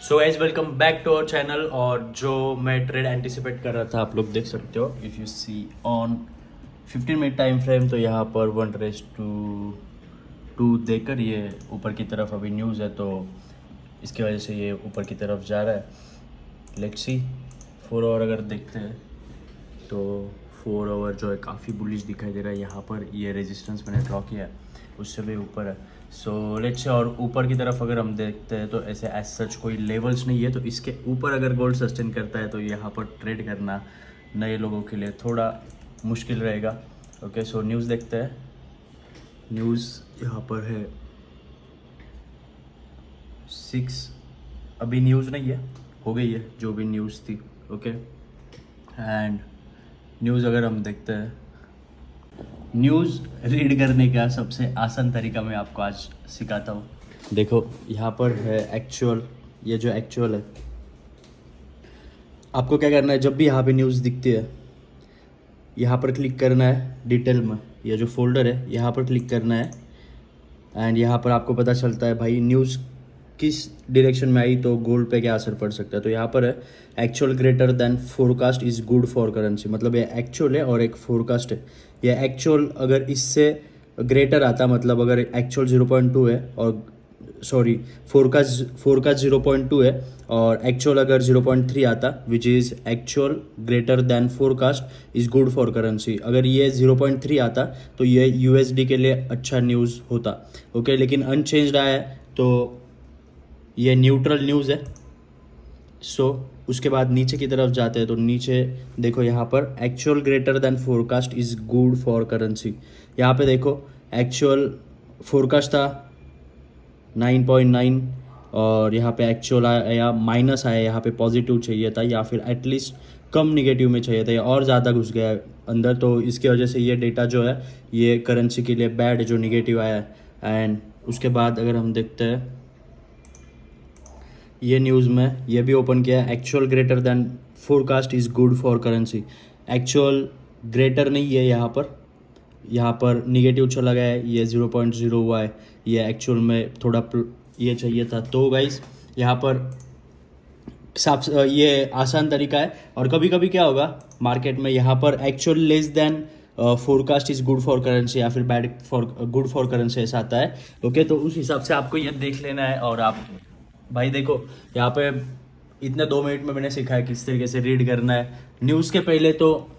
So guys welcome back to our channel. और जो मैं ट्रेड एंटिसिपेट कर रहा था आप लोग देख सकते हो, if you see on 15 minute time frame, तो यहाँ पर 1:2 देकर ये ऊपर की तरफ अभी न्यूज़ है, तो इसकी वजह से ये ऊपर की तरफ जा रहा है। लेट्स सी 4 आवर अगर देखते हैं तो 4 आवर जो है काफ़ी बुलिश दिखाई दे रहा है। यहाँ पर ये रेजिस्टेंस मैंने ड्रॉ किया है, उससे भी ऊपर है। सो लेट्स से और ऊपर की तरफ अगर हम देखते हैं तो ऐसे एज सच कोई लेवल्स नहीं है, तो इसके ऊपर अगर गोल्ड सस्टेन करता है तो यहाँ पर ट्रेड करना नए लोगों के लिए थोड़ा मुश्किल रहेगा। ओके, सो न्यूज़ देखते हैं। न्यूज़ यहाँ पर है 6, अभी न्यूज़ नहीं है, हो गई है जो भी न्यूज़ थी। ओके, एंड न्यूज़ अगर हम देखते हैं, न्यूज़ रीड करने का सबसे आसान तरीका मैं आपको आज सिखाता हूँ। देखो यहाँ पर है एक्चुअल, ये जो एक्चुअल है, आपको क्या करना है, जब भी यहाँ पे न्यूज़ दिखती है यहाँ पर क्लिक करना है डिटेल में, ये जो फोल्डर है यहाँ पर क्लिक करना है एंड यहाँ पर आपको पता चलता है भाई न्यूज़ किस डायरेक्शन में आई तो गोल्ड पे क्या असर पड़ सकता है। तो यहाँ पर है actual greater than forecast is good for currency, मतलब ये एक्चुअल है और एक फोरकास्ट है। ये एक्चुअल अगर इससे ग्रेटर आता, मतलब अगर एक्चुअल 0.2 है और सॉरी फोरकास्ट 0.2 है और एक्चुअल अगर 0.3 आता which is actual greater than forecast is good for currency, अगर ये 0.3 आता तो ये यूएसडी के लिए अच्छा न्यूज़ होता। ओके, लेकिन अनचेंज्ड आया है तो ये न्यूट्रल न्यूज़ है। सो उसके बाद नीचे की तरफ जाते हैं तो नीचे देखो यहाँ पर actual greater than forecast is good for currency. यहाँ पे देखो एक्चुअल फोरकास्ट था 9.9 और यहाँ पे एक्चुअल आया माइनस आया, यहाँ पे पॉजिटिव चाहिए था या फिर एटलीस्ट कम निगेटिव में चाहिए था, या और ज़्यादा घुस गया अंदर, तो इसकी वजह से ये डेटा जो है ये करेंसी के लिए बैड है जो निगेटिव आया है। एंड उसके बाद अगर हम देखते हैं ये न्यूज़ में ये भी ओपन किया है, actual greater than forecast is good for currency. Actual greater नहीं है, यहाँ पर निगेटिव चला गया है, ये 0.0 हुआ है, ये एक्चुअल में थोड़ा ये चाहिए था। तो गाइस यहाँ पर साफ ये आसान तरीका है। और कभी कभी क्या होगा मार्केट में, यहाँ पर actual less than forecast is good for currency या फिर bad for good for currency ऐसा आता है। ओके, तो उस हिसाब से आपको ये देख लेना है। और आप भाई देखो यहाँ पे इतने 2 मिनट में मैंने सीखा है किस तरीके से रीड करना है। न्यूज़ के पहले तो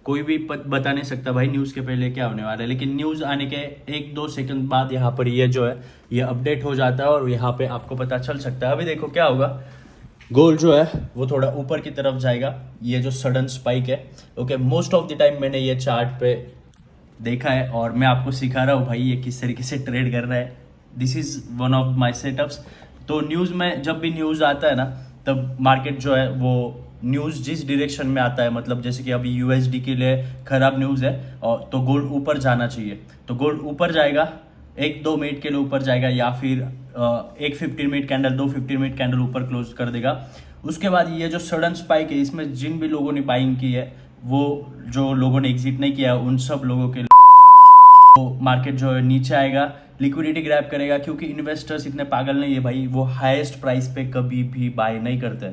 कोई भी बता नहीं सकता भाई न्यूज़ के पहले क्या होने वाला है, लेकिन न्यूज़ आने के 1-2 सेकंड बाद यहाँ पर ये जो है ये अपडेट हो जाता है और यहाँ पे आपको पता चल सकता है। अभी देखो क्या होगा, गोल्ड जो है वो थोड़ा ऊपर की तरफ जाएगा, ये जो सडन स्पाइक है। Okay, most of the time मैंने ये चार्ट पे देखा है और मैं आपको सिखा रहा हूँ भाई ये किस तरीके से ट्रेड करना है। This is one of my setups. तो न्यूज़ में जब भी न्यूज़ आता है ना, तब मार्केट जो है वो न्यूज़ जिस डायरेक्शन में आता है, मतलब जैसे कि अभी यूएसडी के लिए खराब न्यूज़ है और तो गोल्ड ऊपर जाना चाहिए, तो गोल्ड ऊपर जाएगा 1-2 मिनट के लिए ऊपर जाएगा, या फिर एक 15 मिनट कैंडल 2 15 मिनट कैंडल ऊपर क्लोज कर देगा। उसके बाद ये जो सडन स्पाइक है इसमें जिन भी लोगों ने बाइंग की है, वो जो लोगों ने एग्जिट नहीं किया उन सब लोगों के तो मार्केट जो है नीचे आएगा, लिक्विडिटी ग्रैब करेगा, क्योंकि इन्वेस्टर्स इतने पागल नहीं है भाई, वो हाईएस्ट प्राइस पे कभी भी बाय नहीं करते।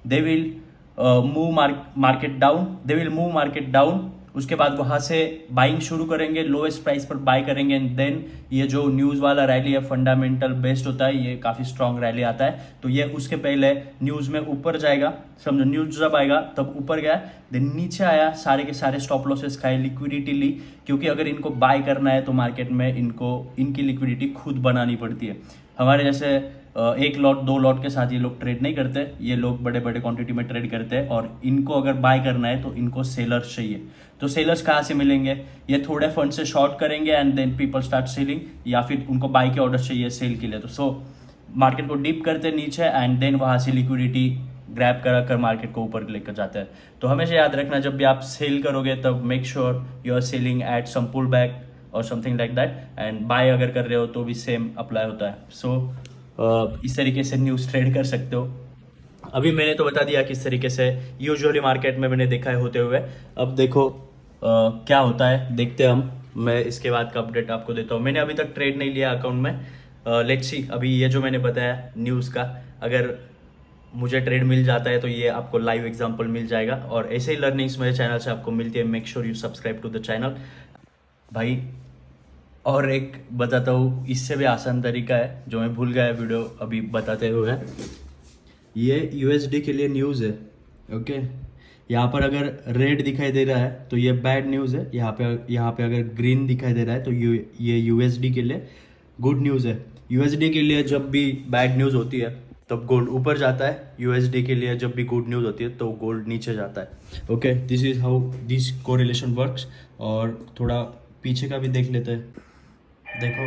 They will move market down, they will move market down, उसके बाद वहां से बाइंग शुरू करेंगे, लोएस्ट प्राइस पर बाय करेंगे एंड देन ये जो न्यूज़ वाला रैली है फंडामेंटल बेस्ड होता है, ये काफ़ी स्ट्रॉन्ग रैली आता है, तो ये उसके पहले न्यूज़ में ऊपर जाएगा। समझो न्यूज़ जब आएगा तब ऊपर गया, देन नीचे आया, सारे के सारे स्टॉप लॉसेस खाए, लिक्विडिटी ली, क्योंकि अगर इनको बाय करना है तो मार्केट में इनको इनकी लिक्विडिटी खुद बनानी पड़ती है। हमारे जैसे 1 लॉट 2 लॉट के साथ ये लोग ट्रेड नहीं करते, ये लोग बड़े बड़े क्वांटिटी में ट्रेड करते हैं और इनको अगर बाय करना है तो इनको सेलर्स चाहिए। तो सेलर्स कहाँ से मिलेंगे, ये थोड़े फंड से शॉर्ट करेंगे and then people start selling, या फिर उनको बाय के ऑर्डर चाहिए सेल के लिए, तो सो मार्केट को डीप करते नीचे एंड देन वहाँ से लिक्विडिटी ग्रैब करा कर मार्केट को ऊपर लेकर जाता है। तो हमेशा याद रखना जब भी आप सेल करोगे तब make sure you are selling at some pull back और something like that, and buy अगर कर रहे हो तो भी सेम अप्लाई होता है। सो इस तरीके से न्यूज़ ट्रेड कर सकते हो। अभी मैंने तो बता दिया किस तरीके से यूजुअली मार्केट में मैंने देखा है होते हुए। अब देखो क्या होता है देखते हैं हम, मैं इसके बाद का अपडेट आपको देता हूँ। मैंने अभी तक ट्रेड नहीं लिया अकाउंट में, लेट्स सी अभी ये जो मैंने बताया न्यूज़ का, अगर मुझे ट्रेड मिल जाता है तो ये आपको लाइव एग्जांपल मिल जाएगा, और ऐसे ही लर्निंग्स मेरे चैनल से आपको मिलती है। Make sure you subscribe to the channel भाई। और एक बताता हूँ, इससे भी आसान तरीका है जो मैं भूल गया वीडियो अभी बताते हुए। ये यूएसडी के लिए न्यूज़ है, ओके। यहाँ पर अगर रेड दिखाई दे रहा है तो ये बैड न्यूज़ है, यहाँ पे अगर ग्रीन दिखाई दे रहा है तो ये यूएसडी के लिए गुड न्यूज़ है। यूएसडी के लिए जब भी बैड न्यूज़ होती है तब गोल्ड ऊपर जाता है, यूएसडी के लिए जब भी गुड न्यूज़ होती है तो गोल्ड नीचे जाता है, okay. This is how this correlation works. और थोड़ा पीछे का भी देख लेते हैं। देखो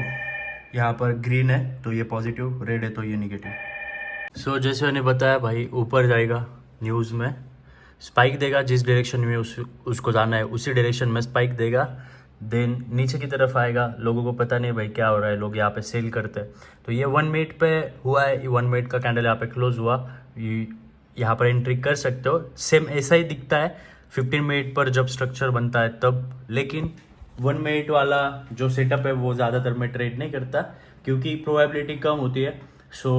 यहाँ पर ग्रीन है तो ये पॉजिटिव, रेड है तो ये निगेटिव। सो जैसे मैंने बताया भाई, ऊपर जाएगा न्यूज़ में, स्पाइक देगा जिस डायरेक्शन में उसको जाना है उसी डायरेक्शन में स्पाइक देगा। देन नीचे की तरफ आएगा, लोगों को पता नहीं भाई क्या हो रहा है, लोग यहाँ पे सेल करते हैं। तो ये 1 मिनट पे हुआ है, 1 मिनट का कैंडल यहाँ पे क्लोज हुआ, यहाँ पर एंट्री कर सकते हो। सेम ऐसा ही दिखता है 15 मिनट पर जब स्ट्रक्चर बनता है तब, लेकिन 1 मिनट वाला जो सेटअप है वो ज़्यादातर मैं ट्रेड नहीं करता क्योंकि प्रोबेबिलिटी कम होती है। सो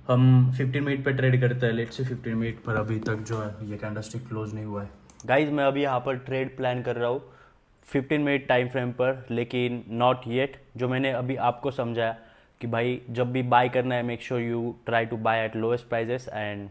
हम 15 मिनट पे ट्रेड करते हैं, लेट से 15 मिनट पर अभी तक जो है ये कैंडलस्टिक क्लोज नहीं हुआ है। गाइज मैं अभी यहाँ पर ट्रेड प्लान कर रहा हूँ 15 मिनट टाइम फ्रेम पर, लेकिन नॉट येट। जो मैंने अभी आपको समझाया कि भाई जब भी बाय करना है, make sure you try to buy at lowest prices, and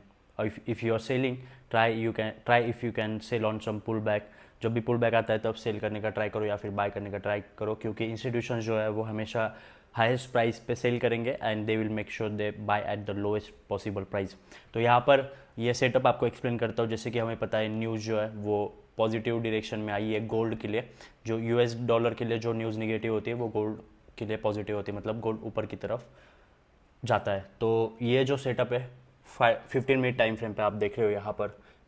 if you are selling try if you can sell on some pull back. जब भी पुल बैक आता है तब सेल करने का ट्राई करो या फिर बाय करने का ट्राई करो, क्योंकि इंस्टीट्यूशन जो है वो हमेशा हाईएस्ट प्राइस पे सेल करेंगे and they will make sure they by at the lowest possible price. तो यहाँ पर ये सेटअप आपको एक्सप्लेन करता हूँ। जैसे कि हमें पता है न्यूज़ जो है वो पॉजिटिव डायरेक्शन में आई है गोल्ड के लिए, जो यूएस डॉलर के लिए जो न्यूज़ निगेटिव होती है वो गोल्ड के लिए पॉजिटिव होती है, मतलब गोल्ड ऊपर की तरफ जाता है। तो ये जो सेटअप है 15 मिनट टाइम फ्रेम पे आप देख रहे हो,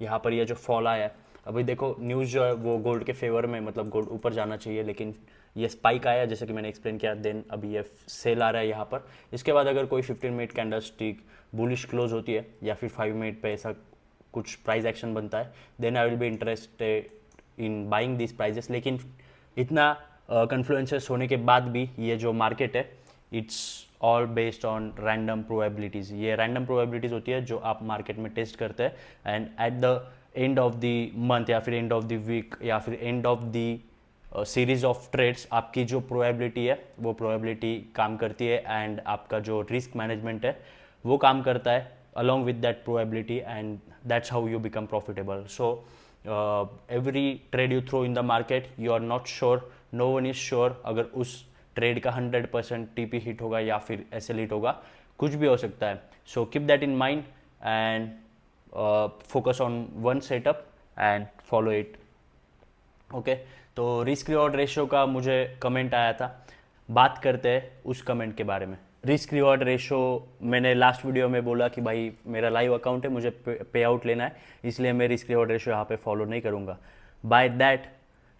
यहाँ पर ये जो फॉल आया है, अभी देखो न्यूज़ जो है वो गोल्ड के फेवर में, मतलब गोल्ड ऊपर जाना चाहिए, लेकिन ये स्पाइक आया जैसे कि मैंने एक्सप्लेन किया। देन अभी ये सेल आ रहा है यहाँ पर। इसके बाद अगर कोई 15 minute candle stick bullish close होती है या फिर 5 मिनट पे ऐसा कुछ प्राइस एक्शन बनता है, then I will be interested in buying this prices. लेकिन इतना कन्फ्लुएंसेस होने के बाद भी ये जो मार्केट है it's all based on random probabilities. ये रैंडम प्रोबेबिलिटीज़ होती है जो आप मार्केट में टेस्ट करते हैं, and at the end of the month या फिर एंड ऑफ द वीक या फिर end of the series of trades आपकी जो प्रोबेबिलिटी है वो प्रोबेबिलिटी काम करती है, एंड आपका जो रिस्क मैनेजमेंट है वो काम करता है along with that probability, and that's how you become profitable. So every trade you throw in the market, you are not sure, no one is sure अगर उस ट्रेड का 100% टीपी हिट होगा या फिर एसएल हिट होगा, कुछ भी हो सकता है। So keep that in mind and focus on one setup and follow it, okay. तो रिस्क रिवॉर्ड रेशियो का मुझे कमेंट आया था, बात करते हैं उस कमेंट के बारे में। रिस्क रिवॉर्ड रेशो मैंने लास्ट वीडियो में बोला कि भाई मेरा लाइव अकाउंट है, मुझे पे आउट लेना है, इसलिए मैं रिस्क रिवॉर्ड रेशो यहाँ पे फॉलो नहीं करूँगा। बाय दैट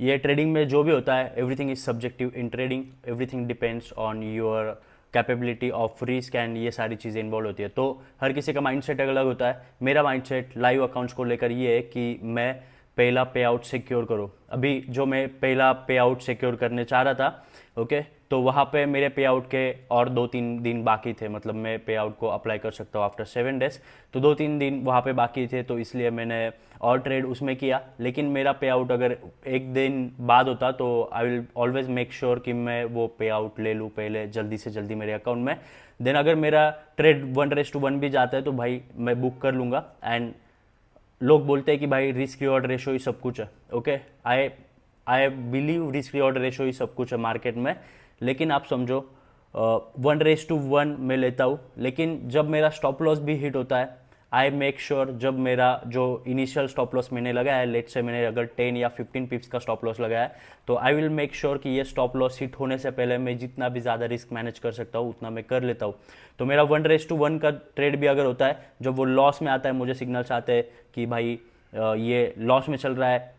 ये ट्रेडिंग में जो भी होता है everything is subjective in trading, everything depends on your capability of risk, and ये सारी चीज़ें इन्वॉल्व होती है। तो हर किसी का माइंडसेट अलग होता है। मेरा माइंडसेट लाइव अकाउंट्स को लेकर ये है कि मैं पहला पे आउट सिक्योर करो। अभी जो मैं पहला पे आउट सिक्योर करने चाह रहा था, ओके, तो वहाँ पे मेरे पे आउट के और 2-3 दिन बाकी थे, मतलब मैं पे आउट को अप्लाई कर सकता हूँ आफ्टर 7 डेज, तो 2-3 दिन वहाँ पे बाकी थे, तो इसलिए मैंने और ट्रेड उसमें किया। लेकिन मेरा पे आउट अगर एक दिन बाद होता तो I will always make sure कि मैं वो पे आउट ले लूँ पहले जल्दी से जल्दी मेरे अकाउंट में। देन अगर मेरा ट्रेड 1:1 भी जाता है तो भाई मैं बुक कर लूँगा। एंड लोग बोलते हैं कि भाई रिस्क रिवॉर्ड रेशो ही सब कुछ है, okay, I believe risk reward ratio ही सब कुछ है मार्केट में। लेकिन आप समझो 1:1 में लेता हूँ, लेकिन जब मेरा स्टॉप लॉस भी हिट होता है, आई मेक श्योर जब मेरा जो इनिशियल स्टॉप लॉस मैंने लगाया है, लेट से मैंने अगर 10 या 15 पिप्स का स्टॉप लॉस लगाया है, तो आई विल मेक श्योर कि ये स्टॉप लॉस हिट होने से पहले मैं जितना भी ज़्यादा रिस्क मैनेज कर सकता हूँ उतना मैं कर लेता हूँ। तो मेरा 1:1 का ट्रेड भी अगर होता है, जब वो लॉस में आता है, मुझे सिग्नल्स आते हैं कि भाई ये लॉस में चल रहा है,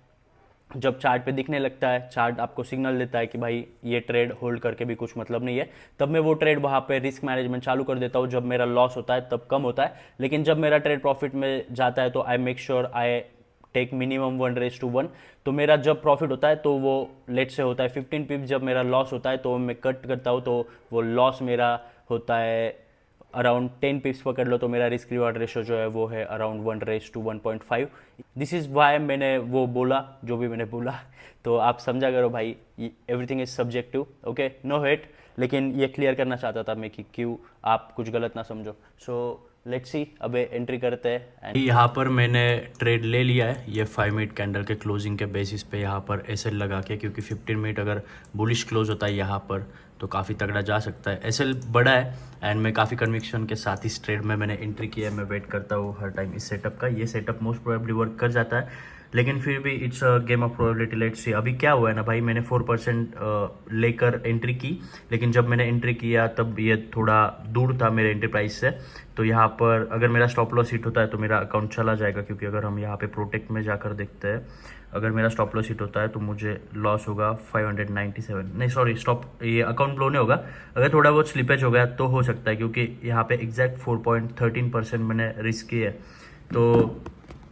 जब चार्ट पे दिखने लगता है, चार्ट आपको सिग्नल देता है कि भाई ये ट्रेड होल्ड करके भी कुछ मतलब नहीं है, तब मैं वो ट्रेड वहाँ पे रिस्क मैनेजमेंट चालू कर देता हूँ। जब मेरा लॉस होता है तब कम होता है, लेकिन जब मेरा ट्रेड प्रॉफिट में जाता है तो I make sure I take minimum 1:1। तो मेरा जब प्रॉफिट होता है तो वो लेट से होता है 15 पिप, जब मेरा लॉस होता है तो मैं कट करता हूँ, तो वो लॉस मेरा होता है अराउंड 10 पिप्स पकड़ लो तो मेरा रिस्क रिवार्ड रेशो जो है वो है अराउंड 1:1.5। दिस इज़ वाई मैंने वो बोला जो भी मैंने बोला। तो आप समझा करो भाई, everything is subjective, okay, no hate, लेकिन ये क्लियर करना चाहता था मैं कि क्यों आप कुछ गलत ना समझो। सो लेट्स सी, अब एंट्री करते हैं। यहाँ पर मैंने ट्रेड ले लिया है ये 5 मिनट कैंडल के क्लोजिंग के बेसिस पे यहाँ पर एसएल लगा के, क्योंकि 15 मिनट अगर बुलिश क्लोज होता है यहाँ पर तो काफ़ी तगड़ा जा सकता है। एसएल बड़ा है एंड मैं काफ़ी कन्विक्शन के साथ इस ट्रेड में मैंने एंट्री किया है। मैं वेट करता हूँ हर टाइम इस सेटअप का। ये सेटअप मोस्ट प्रोबेबली वर्क कर जाता है, लेकिन फिर भी it's a game of probability. Let's see अभी क्या हुआ है ना भाई, मैंने 4% लेकर एंट्री की, लेकिन जब मैंने एंट्री किया तब ये थोड़ा दूर था मेरे एंट्री प्राइस से। तो यहाँ पर अगर मेरा स्टॉप लॉस हिट होता है तो मेरा अकाउंट चला जाएगा, क्योंकि अगर हम यहाँ पे प्रोटेक्ट में जाकर देखते हैं, अगर मेरा स्टॉप लॉस हिट होता है तो मुझे लॉस होगा 597, नहीं सॉरी, स्टॉप ये अकाउंट ब्लो नहीं होगा। अगर थोड़ा बहुत स्लिपेज हो गया तो हो सकता है, क्योंकि यहाँ पे एग्जैक्ट 4.13% मैंने रिस्क की है। तो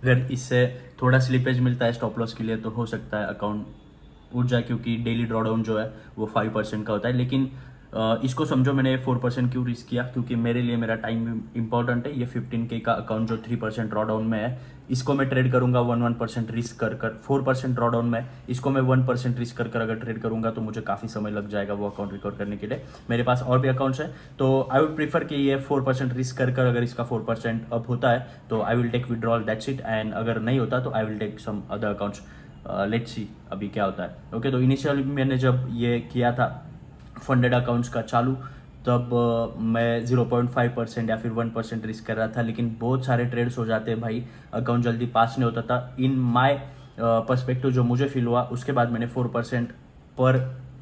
अगर इससे थोड़ा स्लिपेज मिलता है स्टॉप लॉस के लिए तो हो सकता है अकाउंट उठ जाए, क्योंकि डेली ड्रॉडाउन जो है वो 5% का होता है। लेकिन इसको समझो मैंने 4% क्यों रिस्क किया, क्योंकि मेरे लिए मेरा टाइम इंपॉर्टेंट है। ये 15K का अकाउंट जो 3% ड्रॉडाउन में है, इसको मैं ट्रेड करूंगा 1% रिस्क कर 4% ड्रॉडाउन में, इसको मैं 1% रिस्क कर अगर ट्रेड करूंगा तो मुझे काफ़ी समय लग जाएगा वो अकाउंट रिकवर करने के लिए। मेरे पास और भी अकाउंट्स हैं, तो आई वुड प्रीफर कि ये 4% रिस्क कर अगर इसका 4% अप होता है तो I will take withdrawal, that's it. And अगर नहीं होता तो I will take some other accounts. Let's see अभी क्या होता है। ओके, तो इनिशियली मैंने जब ये किया था फंडेड अकाउंट्स का चालू, तब मैं 0.5% या फिर 1% रिस्क कर रहा था, लेकिन बहुत सारे ट्रेड्स हो जाते हैं भाई, अकाउंट जल्दी पास नहीं होता था। इन माय पर्सपेक्टिव जो मुझे फील हुआ, उसके बाद मैंने 4% पर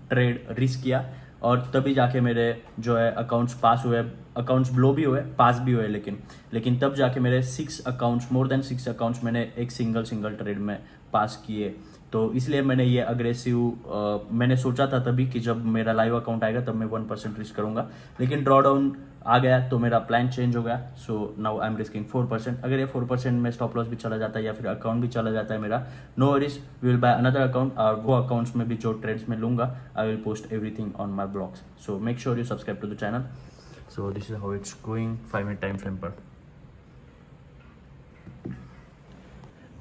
ट्रेड रिस्क किया और तभी जाके मेरे जो है अकाउंट्स पास हुए, अकाउंट्स ब्लो भी हुए, पास भी हुए, लेकिन तब जाके मेरे 6 अकाउंट्स, मोर देन 6 अकाउंट्स मैंने एक सिंगल ट्रेड में पास किए। तो इसलिए मैंने ये अग्रेसिव मैंने सोचा था तभी कि जब मेरा लाइव अकाउंट आएगा तब मैं 1% रिस्क करूंगा, लेकिन ड्रॉडाउन आ गया तो मेरा प्लान चेंज हो गया। So now I am risking 4%। अगर ये 4% में स्टॉप लॉस भी चला जाता है या फिर अकाउंट भी चला जाता है मेरा, no worries, we will buy another account. और वो अकाउंट्स में भी जो ट्रेड्स में लूंगा, I will post everything on my blogs. So make sure you subscribe to the channel. So this is how it's going 5 minute time frame पर।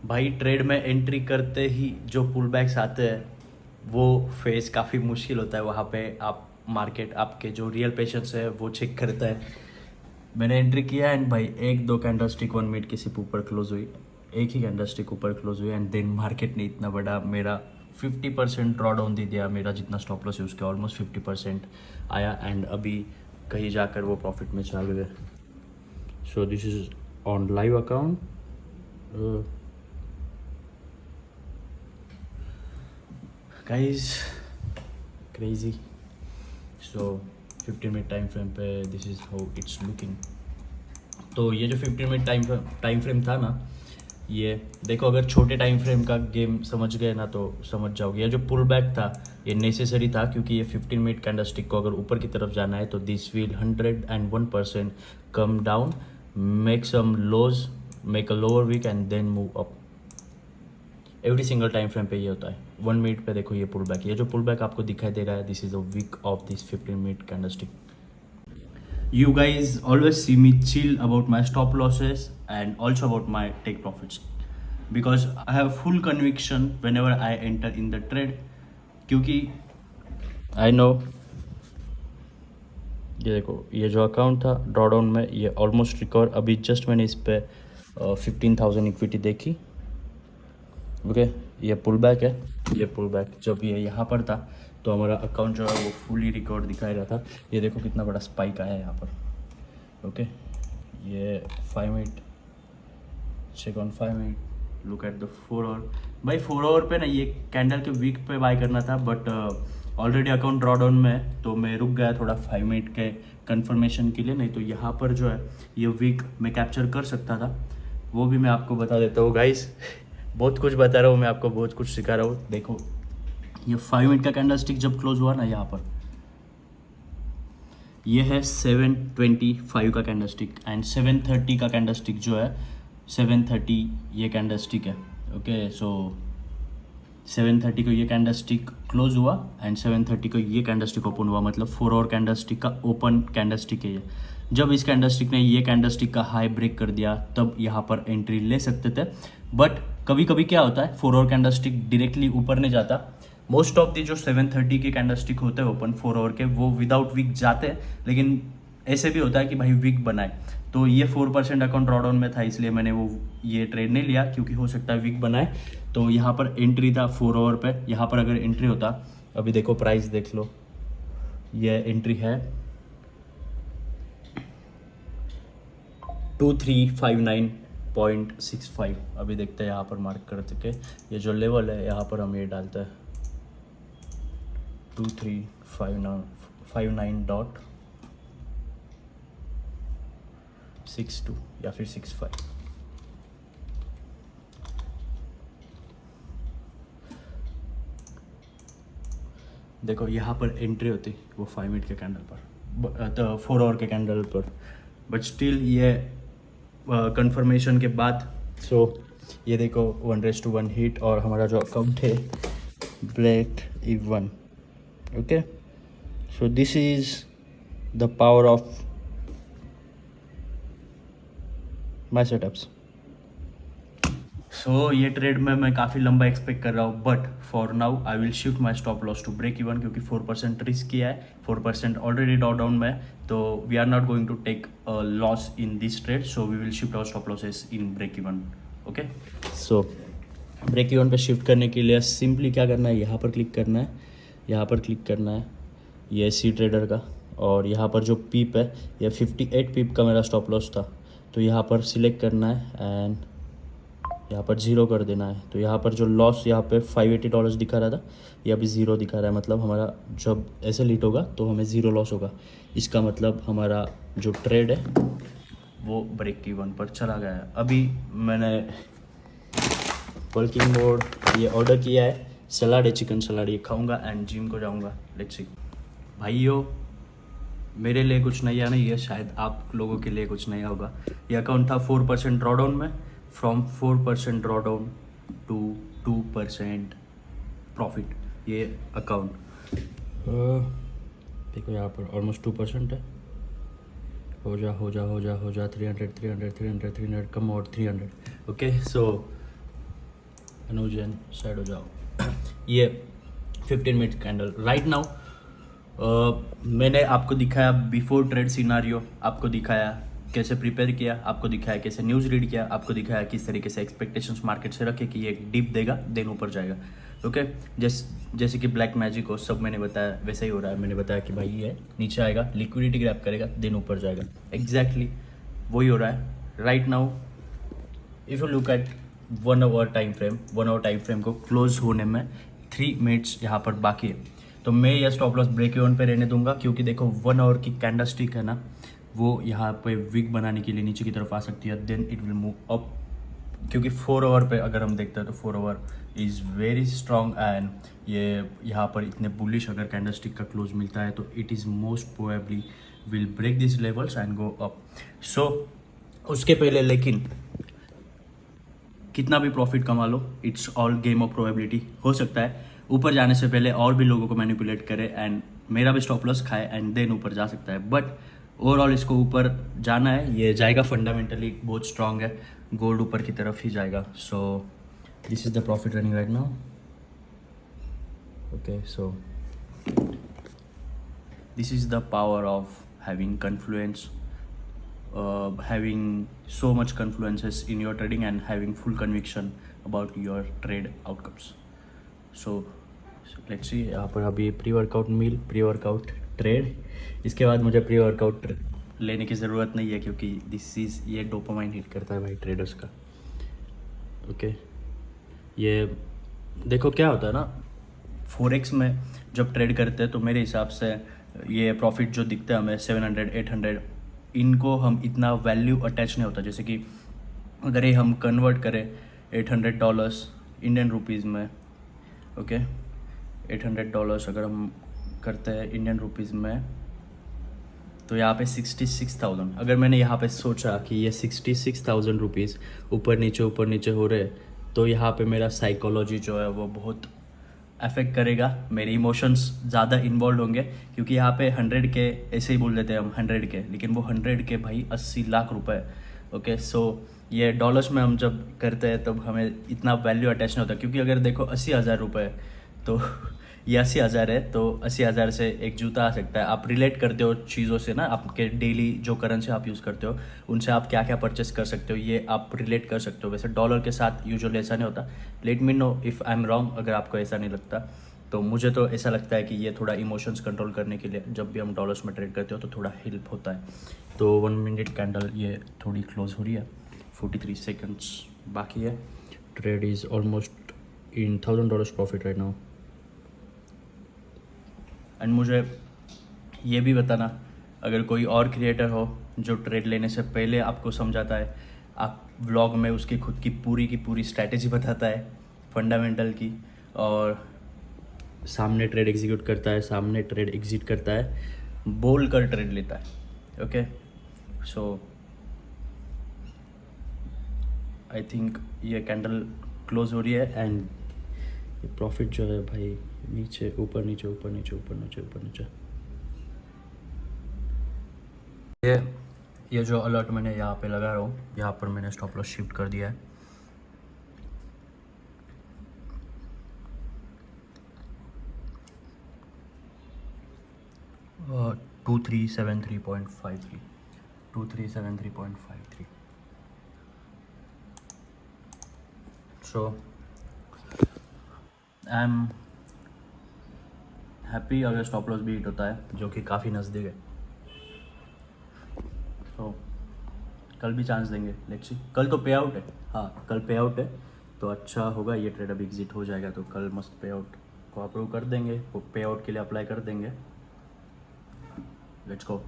भाई trade में एंट्री करते ही जो पुल बैक्स आते हैं वो फेस काफ़ी मुश्किल होता है। वहाँ पे आप मार्केट आपके जो रियल पेशेंस है वो चेक करता है। मैंने एंट्री किया एंड भाई 1-2 कैंडल स्टिक 1 मिनट किसी ऊपर क्लोज हुई, एक ही कैंडल स्टिक ऊपर क्लोज हुई एंड देन मार्केट ने इतना बड़ा मेरा 50% ड्रॉ डाउन दे दिया। मेरा जितना स्टॉप लॉस है उसके ऑलमोस्ट 50% आया एंड अभी कहीं जाकर वो प्रॉफिट में चल गए। So this is on live account. Guys, crazy. So 15 minute time frame पे this is how it's looking. तो ये जो 15 मिनट टाइम फ्रेम था ना, ये देखो, अगर छोटे टाइम फ्रेम का गेम समझ गए ना तो समझ जाओगे। ये जो पुल बैक था ये नेसेसरी था, क्योंकि ये 15 मिनट कैंडलस्टिक को अगर ऊपर की तरफ जाना है तो this will 101% come down, make some lows, make a lower wick and then move up. Every single time frame पे ये होता है। 1 मिनट पे देखो ये पुल बैक, ये जो पुल बैक आपको दिखाई दे रहा है, this is a wick of this 15 minute candlestick. You guys always see me chill about my stop losses and also about my take profits, because I have full conviction whenever I enter in the trade, क्योंकि I know ये देखो, ये जो account था drawdown में ये almost recover. अभी just मैंने इस पे 15,000 इक्विटी देखी। ओके, ये पुल बैक है। ये पुल बैक जब ये यहाँ पर था तो हमारा अकाउंट जो है वो फुली रिकॉर्ड दिखाई रहा था। ये देखो कितना बड़ा स्पाइक आया है यहाँ पर। ओके, ये 5 minute, check on 5 minute, look at the 4 hour. भाई 4 आवर पे ना ये कैंडल के वीक पे बाय करना था, but already account draw down में है तो मैं रुक गया थोड़ा 5 मिनट के कंफर्मेशन के लिए। नहीं तो यहाँ पर जो है ये वीक मैं कैप्चर कर सकता था, वो भी मैं आपको बता देता हूँ। गाइस बहुत कुछ बता रहा हूँ मैं आपको, बहुत कुछ सिखा रहा हूँ। देखो ये 5 मिनट का कैंडल स्टिक जब क्लोज हुआ ना, यहाँ पर ये है 725 का कैंडल स्टिक एंड 730 का कैंडल स्टिक जो है 730 ये कैंडल स्टिक है। ओके, सो 7:30 को ये कैंडलस्टिक क्लोज हुआ एंड 7:30 को ये कैंडलस्टिक ओपन हुआ, मतलब 4 आवर कैंडलस्टिक का ओपन कैंडलस्टिक है ये। जब इस कैंडलस्टिक ने ये कैंडलस्टिक का हाई ब्रेक कर दिया तब यहाँ पर एंट्री ले सकते थे, बट कभी कभी क्या होता है 4 आवर कैंडलस्टिक डायरेक्टली ऊपर नहीं जाता। मोस्ट ऑफ दी जो 7:30 के कैंडलस्टिक होते हैं ओपन 4 आवर के, वो विदाउट विक जाते हैं, लेकिन ऐसे भी होता है कि भाई विक बनाए। तो ये 4% अकाउंट ड्रॉडाउन में था, इसलिए मैंने वो ये ट्रेड नहीं लिया, क्योंकि हो सकता है विक बनाए। तो यहाँ पर एंट्री था 4 आवर पे, यहाँ पर अगर एंट्री होता, अभी देखो प्राइस देख लो, ये एंट्री है 2359.65। अभी देखते हैं यहाँ पर मार्क कर के ये जो लेवल है, यहाँ पर हम ये डालते हैं 2359.62 या फिर 65। देखो यहाँ पर एंट्री होती वो 5 मिनट के कैंडल पर, तो 4 आवर के कैंडल पर, बट स्टिल ये कंफर्मेशन के बाद। सो ये देखो 1:1 हिट और हमारा जो अकाउंट है break even. Okay, so this is the power of my setups. So ये ट्रेड में मैं काफ़ी लंबा एक्सपेक्ट कर रहा हूँ, but for now I will shift my stop loss to break even, क्योंकि 4% रिस्क किया है, 4% ऑलरेडी डाउन में, तो we are not going to take loss in this trade, so we will shift our stop losses in break even. Okay, so break even पे shift करने के लिए simply क्या करना है, यहाँ पर क्लिक करना है, यहाँ पर क्लिक करना है, ये सी ट्रेडर का, और यहाँ पर जो पीप है ये 58 पीप का मेरा स्टॉप लॉस था, तो यहाँ पर सिलेक्ट करना है एंड यहाँ पर 0 कर देना है। तो यहाँ पर जो लॉस यहाँ पे $580 दिखा रहा था, ये अभी 0 दिखा रहा है, मतलब हमारा जब ऐसे लीट होगा तो हमें 0 लॉस होगा। इसका मतलब हमारा जो ट्रेड है वो ब्रेक इवन पर चला गया है। अभी मैंने वर्किंग मोड ये ऑर्डर किया है, सलाड है, चिकन सलाड, ये खाऊंगा एंड जिम को जाऊंगा। लेट्स सी भाइयों, मेरे लिए कुछ नया नहीं है, शायद आप लोगों के लिए कुछ नया होगा। ये अकाउंट था 4% ड्रॉडाउन में, फ्रॉम 4% ड्रॉडाउन टू 2% प्रॉफिट। ये अकाउंट देखो यहाँ पर ऑलमोस्ट 2% है। हो जा 300 कम आउट 300। ओके, सो अनुजन साइड हो जाओ। ये 15 मिनट कैंडल राइट नाउ। मैंने आपको दिखाया बिफोर ट्रेड सिनारियो, आपको दिखाया कैसे प्रिपेयर किया, आपको दिखाया कैसे न्यूज़ रीड किया, आपको दिखाया किस तरीके से एक्सपेक्टेशंस मार्केट से रखे कि ये एक डिप देगा देन ऊपर जाएगा। ओके, जैसे कि ब्लैक मैजिक हो, सब मैंने बताया वैसा ही हो रहा है। मैंने बताया कि भाई ये नीचे आएगा, लिक्विडिटी ग्रैब करेगा, देन ऊपर जाएगा, एग्जैक्टली वही हो रहा है right now. If you look at 1 hour time frame, 1 hour time frame को क्लोज होने में 3 मिनट्स यहाँ पर बाकी है, तो मैं यह स्टॉप लॉस ब्रेक इवन पे रहने दूंगा, क्योंकि देखो 1 आवर की कैंडलस्टिक है ना, वो यहाँ पे विक बनाने के लिए नीचे की तरफ आ सकती है, then it will move up. क्योंकि 4 आवर पे अगर हम देखते हैं तो 4 our is very strong and ये यहाँ पर इतने बुलिश अगर कैंडलस्टिक का क्लोज मिलता है तो it is most probably will break this levels and go up. So उसके पहले लेकिन कितना भी प्रॉफिट कमा लो, it's all game of probability. हो सकता है ऊपर जाने से पहले और भी लोगों को मैनिपुलेट करे एंड मेरा भी स्टॉप लॉस खाए एंड देन ऊपर जा सकता है, बट ओवरऑल इसको ऊपर जाना है, ये जाएगा, फंडामेंटली बहुत स्ट्रांग है, गोल्ड ऊपर की तरफ ही जाएगा। सो this is the profit running right now. Okay, so this is the power of having confluence, having so much confluences in your trading and having full conviction about your trade outcomes. So let's see, यहाँ पर अभी pre workout meal, pre workout trade, इसके बाद मुझे pre workout लेने की ज़रूरत नहीं है, क्योंकि दिस इज़ ये डोपामाइन हिट करता है भाई ट्रेडर्स का। ओके, ये देखो क्या होता है ना, फॉरेक्स में जब ट्रेड करते हैं तो मेरे हिसाब से ये प्रॉफिट जो दिखता है हमें 700 800, इनको हम इतना वैल्यू अटैच नहीं होता। जैसे कि अगर ये हम कन्वर्ट करें $800 इंडियन रुपीज़ में, ओके, $800 अगर हम करते हैं इंडियन रुपीज़ में, तो यहाँ पे 66,000। अगर मैंने यहाँ पे सोचा कि ये 66,000 रुपीज़ ऊपर नीचे हो रहे हैं, तो यहाँ पे मेरा साइकोलॉजी जो है वो बहुत अफेक्ट करेगा, मेरे इमोशंस ज़्यादा इन्वॉल्व होंगे, क्योंकि यहाँ पे 100 के ऐसे ही बोल देते हैं हम 100 के, लेकिन वो 100 के भाई 80 लाख रुपए। ओके, सो ये डॉलर्स में हम जब करते हैं तब हमें इतना वैल्यू अटैच नहीं होता, क्योंकि अगर देखो 80,000 रुपये तो ये 80,000 है, तो 80,000 से एक जूता आ सकता है। आप रिलेट करते हो चीज़ों से ना, आपके डेली जो करेंसी आप यूज़ करते हो उनसे आप क्या क्या परचेस कर सकते हो, ये आप रिलेट कर सकते हो। वैसे डॉलर के साथ यूजुअली ऐसा नहीं होता। Let me know if I am wrong, अगर आपको ऐसा नहीं लगता तो। मुझे तो ऐसा लगता है कि ये थोड़ा इमोशंस कंट्रोल करने के लिए जब भी हम डॉलर्स में ट्रेड करते हो तो थोड़ा हेल्प होता है। तो 1 मिनट कैंडल ये थोड़ी क्लोज हो रही है, 43 सेकेंड्स बाकी है। Trade is almost in $1,000 profit right now. And मुझे ये भी बताना, अगर कोई और क्रिएटर हो जो ट्रेड लेने से पहले आपको समझाता है, आप व्लॉग में उसकी खुद की पूरी स्ट्रैटेजी बताता है फंडामेंटल की, और सामने ट्रेड एग्जीक्यूट करता है, सामने ट्रेड एग्जिट करता है, बोल कर ट्रेड लेता है। ओके, सो आई थिंक ये कैंडल क्लोज हो रही है एंड ये प्रॉफिट जो है भाई नीचे ऊपर नीचे ऊपर नीचे ऊपर नीचे ऊपर नीचे। ये जो अलर्ट मैंने यहाँ पे लगा रहा हूँ, यहाँ पर मैंने स्टॉप लॉस शिफ्ट कर दिया है। और 2373.53 2373.53। सो आई एम हैप्पी अगर स्टॉप लॉस भी हिट होता है, जो कि काफ़ी नज़दीक है। तो कल भी चांस देंगे, लेट्स सी। कल तो पे आउट है, हाँ कल पे आउट है, तो अच्छा होगा। ये ट्रेड अभी एग्जिट हो जाएगा तो कल मस्त पे आउट को अप्रूव कर देंगे, वो पे आउट के लिए अप्लाई कर देंगे। Let's go.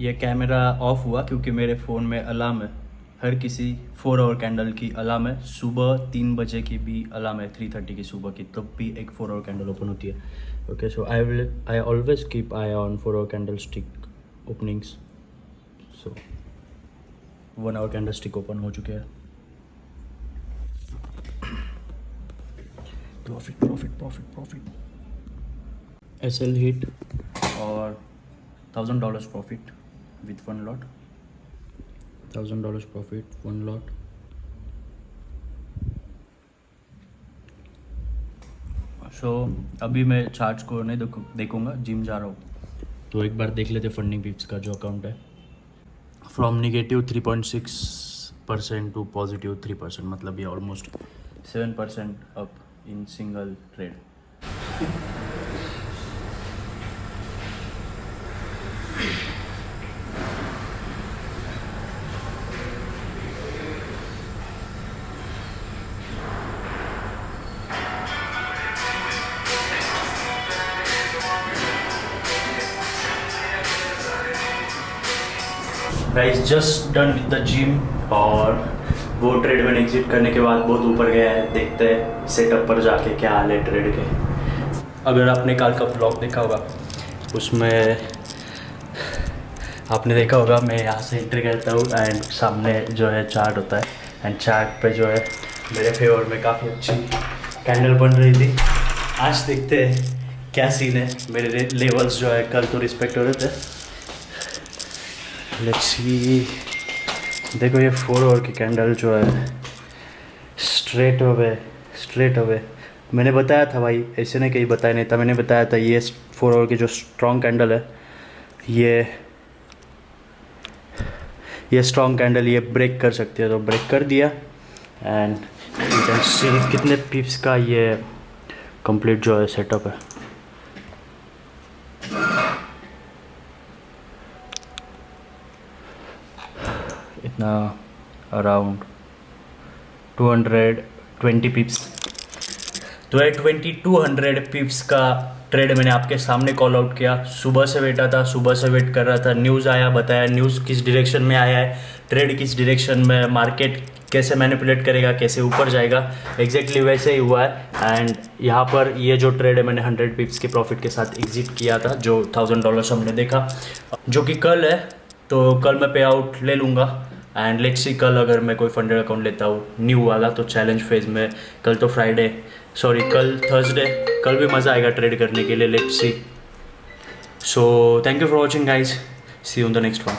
ये कैमरा ऑफ हुआ क्योंकि मेरे फ़ोन में अलार्म है, हर किसी 4 आवर कैंडल की अलार्म है। सुबह 3 बजे की भी अलार्म है, 3:30 की सुबह की, तब भी एक 4 आवर कैंडल ओपन होती है। Okay, so I always keep eye on 4 hour candle stick openings. So 1 hour candle stick open हो चुके हैं। Profit profit profit profit. SL hit और $1,000 profit with 1 lot. $1,000 profit 1 lot. So अभी मैं charts को नहीं देखूंगा, जिम जा रहा हूँ, तो एक बार देख लेते फंडिंग पिप्स का जो अकाउंट है। फ्रॉम -3.6% टू +3%, मतलब ये almost 7% up in single trade. Guys just done with the gym, और वो ट्रेड मैंने एग्जिट करने के बाद बहुत ऊपर गया है। देखते हैं सेटअप पर जाके क्या हाल है ट्रेड के। अगर आपने कल का ब्लॉग देखा होगा, उसमें आपने देखा होगा मैं यहाँ से एंट्री करता हूँ एंड सामने जो है चार्ट होता है, एंड चार्ट पे जो है मेरे फेवर में काफ़ी अच्छी कैंडल बन रही थी। आज देखते हैं क्या सीन है। मेरे लेवल्स जो है कल तो रिस्पेक्ट हो रहे थे। लेट्स सी, देखो ये 4 आवर की कैंडल जो है स्ट्रेट अवे मैंने बताया था भाई, ऐसे ने कहीं बताया नहीं था, मैंने बताया था ये 4 आवर की जो स्ट्रॉन्ग कैंडल है, ये स्ट्रॉन्ग कैंडल ये ब्रेक कर सकती है, तो ब्रेक कर दिया। एंड यू कैन सी कितने पिप्स का ये कंप्लीट जो है सेटअप है। इतना अराउंड 220 पिप्स, तो ये 2200 पिप्स का ट्रेड मैंने आपके सामने कॉल आउट किया। सुबह से वेट कर रहा था, न्यूज़ आया, बताया न्यूज़ किस डायरेक्शन में आया है, ट्रेड किस डायरेक्शन में, मार्केट कैसे मैनिपुलेट करेगा, कैसे ऊपर जाएगा, एग्जैक्टली वैसे ही हुआ है। एंड यहाँ पर ये जो ट्रेड है मैंने 100 पिप्स के प्रॉफिट के साथ एग्जिट किया था, जो $1,000 हमने देखा, जो कि कल है, तो कल मैं पे आउट ले लूँगा। एंड लेट्स सी कल अगर मैं कोई फंडेड अकाउंट लेता हूँ न्यू वाला तो चैलेंज फेज में, कल तो फ्राइडे, सॉरी कल थर्सडे, कल भी मज़ा आएगा ट्रेड करने के लिए, let's see. So thank you for watching guys, see you on the next one.